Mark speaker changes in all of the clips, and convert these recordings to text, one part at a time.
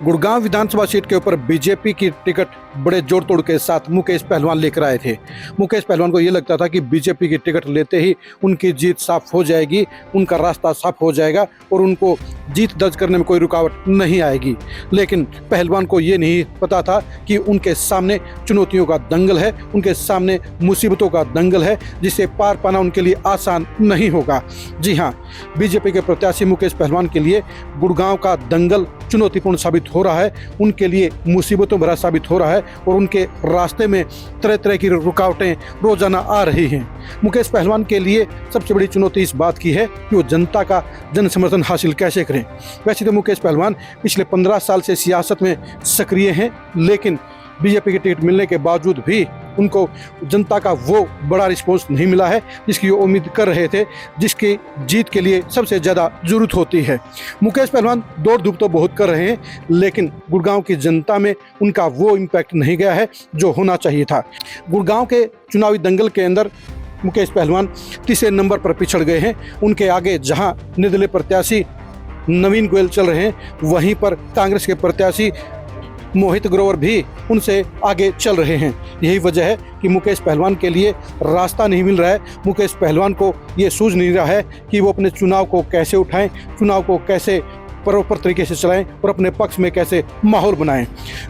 Speaker 1: गुड़गांव विधानसभा seat के ऊपर BJP की टिकट बड़े जोड़ तोड़ के साथ मुकेश पहलवान लेकर आए थे। मुकेश पहलवान को ये लगता था कि बीजेपी की टिकट लेते ही उनकी जीत साफ हो जाएगी, उनका रास्ता साफ हो जाएगा और उनको जीत दर्ज करने में कोई रुकावट नहीं आएगी। लेकिन पहलवान को ये नहीं पता था कि उनके सामने चुनौतियों का दंगल है, उनके सामने मुसीबतों का दंगल है, जिसे पार पाना उनके लिए आसान नहीं होगा। जी हाँ, बीजेपी के प्रत्याशी मुकेश पहलवान के लिए गुड़गांव का दंगल चुनौतीपूर्ण साबित हो रहा है, उनके लिए मुसीबतों भरा साबित हो रहा है और उनके रास्ते में तरह तरह की रुकावटें रोजाना आ रही हैं। मुकेश पहलवान के लिए सबसे बड़ी चुनौती इस बात की है कि वो जनता का जन समर्थन हासिल कैसे करें। वैसे तो मुकेश पहलवान पिछले 15 साल से सियासत में सक्रिय हैं, लेकिन बीजेपी की टिकट मिलने के बावजूद भी उनको जनता का वो बड़ा रिस्पॉन्स नहीं मिला है जिसकी वो उम्मीद कर रहे थे, जिसकी जीत के लिए सबसे ज़्यादा जरूरत होती है। मुकेश पहलवान दौड़ धूप तो बहुत कर रहे हैं, लेकिन गुड़गांव की जनता में उनका वो इम्पैक्ट नहीं गया है जो होना चाहिए था। गुड़गांव के चुनावी दंगल के अंदर मुकेश पहलवान तीसरे नंबर पर पिछड़ गए हैं। उनके आगे जहां निर्दलीय प्रत्याशी नवीन गोयल चल रहे हैं, वहीं पर कांग्रेस के प्रत्याशी मोहित ग्रोवर भी उनसे आगे चल रहे हैं। यही वजह है कि मुकेश पहलवान के लिए रास्ता नहीं मिल रहा है। मुकेश पहलवान को ये सूझ नहीं रहा है कि वो अपने चुनाव को कैसे उठाएं, चुनाव को कैसे प्रॉपर तरीके से चलाएं और अपने पक्ष में कैसे माहौल बनाएं।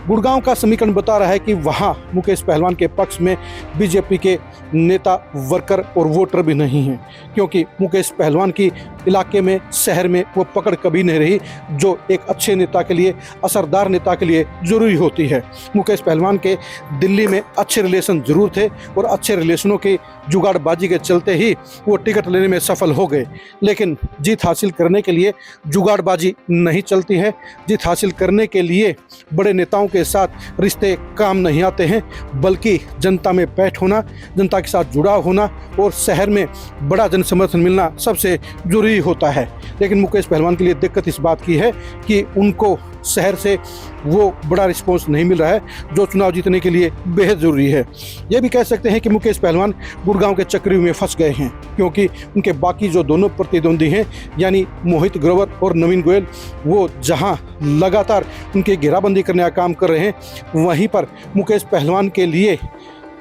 Speaker 1: गुड़गांव का समीकरण बता रहा है कि वहां मुकेश पहलवान के पक्ष में बीजेपी के नेता, वर्कर और वोटर भी नहीं हैं, क्योंकि मुकेश पहलवान की इलाके में, शहर में वो पकड़ कभी नहीं रही जो एक अच्छे नेता के लिए, असरदार नेता के लिए जरूरी होती है। मुकेश पहलवान के दिल्ली में अच्छे रिलेशन जरूर थे और अच्छे रिलेशनों की जुगाड़बाजी के चलते ही वो टिकट लेने में सफल हो गए, लेकिन जीत हासिल करने के लिए जुगाड़बाजी नहीं चलती है। जीत हासिल करने के लिए बड़े नेताओं के साथ रिश्ते काम नहीं आते हैं, बल्कि जनता में बैठ होना, जनता के साथ जुड़ाव होना और शहर में बड़ा जन समर्थन मिलना सबसे जरूरी होता है। लेकिन मुकेश पहलवान के लिए दिक्कत इस बात की है कि उनको शहर से वो बड़ा रिस्पॉन्स नहीं मिल रहा है जो चुनाव जीतने के लिए बेहद ज़रूरी है। ये भी कह सकते हैं कि मुकेश पहलवान गुड़गांव के चक्रव्यूह में फंस गए हैं, क्योंकि उनके बाकी जो दोनों प्रतिद्वंदी हैं यानी मोहित ग्रोवर और नवीन गोयल, वो जहां लगातार उनकी घेराबंदी करने का काम कर रहे हैं, वहीं पर मुकेश पहलवान के लिए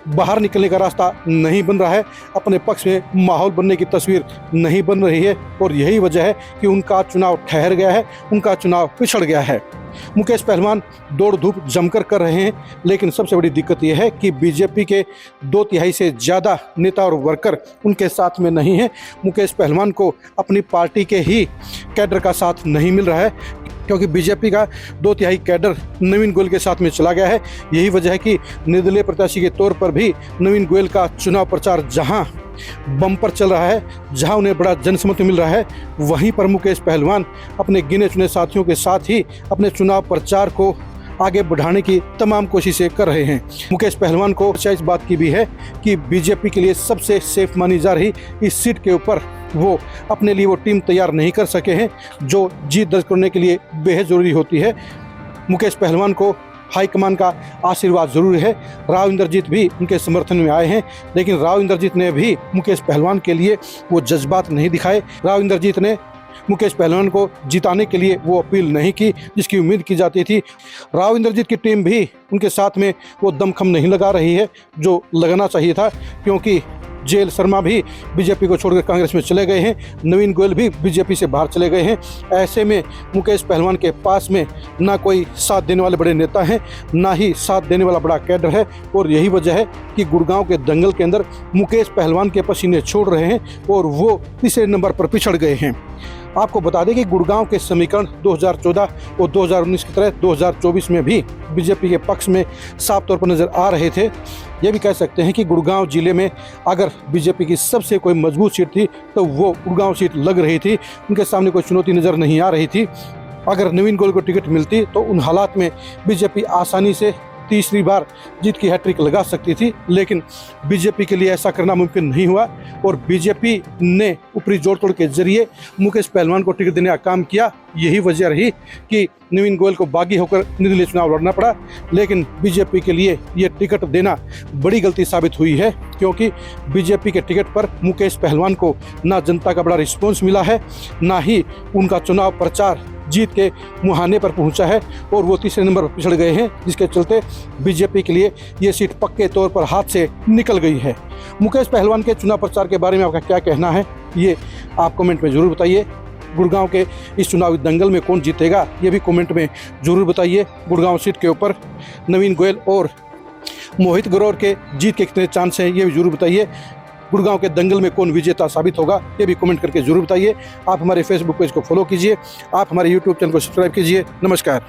Speaker 1: बाहर निकलने का रास्ता नहीं बन रहा है, अपने पक्ष में माहौल बनने की तस्वीर नहीं बन रही है और यही वजह है कि उनका चुनाव ठहर गया है, उनका चुनाव पिछड़ गया है। मुकेश पहलवान दौड़ धूप जमकर कर रहे हैं, लेकिन सबसे बड़ी दिक्कत यह है कि बीजेपी के 2/3 से ज़्यादा नेता और वर्कर उनके साथ में नहीं हैं। मुकेश पहलवान को अपनी पार्टी के ही कैडर का साथ नहीं मिल रहा है, क्योंकि बीजेपी का 2/3 कैडर नवीन गोयल के साथ में चला गया है। यही वजह है कि निर्दलीय प्रत्याशी के तौर पर भी नवीन गोयल का चुनाव प्रचार जहां बम्पर चल रहा है, जहां उन्हें बड़ा जनसमर्थन मिल रहा है, वहीं पर मुकेश पहलवान अपने गिने चुने साथियों के साथ ही अपने चुनाव प्रचार को आगे बढ़ाने की तमाम कोशिशें कर रहे हैं। मुकेश पहलवान को इस बात की भी है कि बीजेपी के लिए सबसे सेफ मानी जा रही इस सीट के ऊपर वो अपने लिए वो टीम तैयार नहीं कर सके हैं जो जीत दर्ज करने के लिए बेहद ज़रूरी होती है। मुकेश पहलवान को हाईकमान का आशीर्वाद जरूर है। राव इंद्रजीत भी उनके समर्थन में आए हैं, लेकिन राव इंद्रजीत ने भी मुकेश पहलवान के लिए वो जज्बात नहीं दिखाए। राव इंद्रजीत ने मुकेश पहलवान को जिताने के लिए वो अपील नहीं की जिसकी उम्मीद की जाती थी। राव इंद्रजीत की टीम भी उनके साथ में वो दमखम नहीं लगा रही है जो लगाना चाहिए था, क्योंकि जेल शर्मा भी बीजेपी को छोड़कर कांग्रेस में चले गए हैं, नवीन गोयल भी बीजेपी से बाहर चले गए हैं। ऐसे में मुकेश पहलवान के पास में ना कोई साथ देने वाले बड़े नेता हैं, ना ही साथ देने वाला बड़ा कैडर है और यही वजह है कि गुड़गांव के दंगल के अंदर मुकेश पहलवान के पसीने छोड़ रहे हैं और वो तीसरे नंबर पर पिछड़ गए हैं। आपको बता दें कि गुड़गांव के समीकरण 2014 और 2019 की तरह 2024 में भी बीजेपी के पक्ष में साफ तौर पर नज़र आ रहे थे। ये भी कह सकते हैं कि गुड़गांव जिले में अगर बीजेपी की सबसे कोई मजबूत सीट थी तो वो गुड़गांव सीट लग रही थी। उनके सामने कोई चुनौती नज़र नहीं आ रही थी। अगर नवीन गोयल को टिकट मिलती तो उन हालात में बीजेपी आसानी से तीसरी बार जीत की हैट्रिक लगा सकती थी, लेकिन बीजेपी के लिए ऐसा करना मुमकिन नहीं हुआ और बीजेपी ने ऊपरी जोड़ तोड़ के जरिए मुकेश पहलवान को टिकट देने का काम किया। यही वजह रही कि नवीन गोयल को बागी होकर निर्दलीय चुनाव लड़ना पड़ा, लेकिन बीजेपी के लिए ये टिकट देना बड़ी गलती साबित हुई है, क्योंकि बीजेपी के टिकट पर मुकेश पहलवान को ना जनता का बड़ा रिस्पॉन्स मिला है, ना ही उनका चुनाव प्रचार जीत के मुहाने पर पहुंचा है और वो तीसरे नंबर पर पिछड़ गए हैं, जिसके चलते बीजेपी के लिए ये सीट पक्के तौर पर हाथ से निकल गई है। मुकेश पहलवान के चुनाव प्रचार के बारे में आपका क्या कहना है, ये आप कमेंट में ज़रूर बताइए। गुड़गांव के इस चुनावी दंगल में कौन जीतेगा, ये भी कमेंट में ज़रूर बताइए। गुड़गांव सीट के ऊपर नवीन गोयल और मोहित गौर के जीत के कितने चांस हैं, ये भी जरूर बताइए। गुड़गांव के दंगल में कौन विजेता साबित होगा, ये भी कमेंट करके जरूर बताइए। आप हमारे फेसबुक पेज को फॉलो कीजिए, आप हमारे यूट्यूब चैनल को सब्सक्राइब कीजिए। नमस्कार।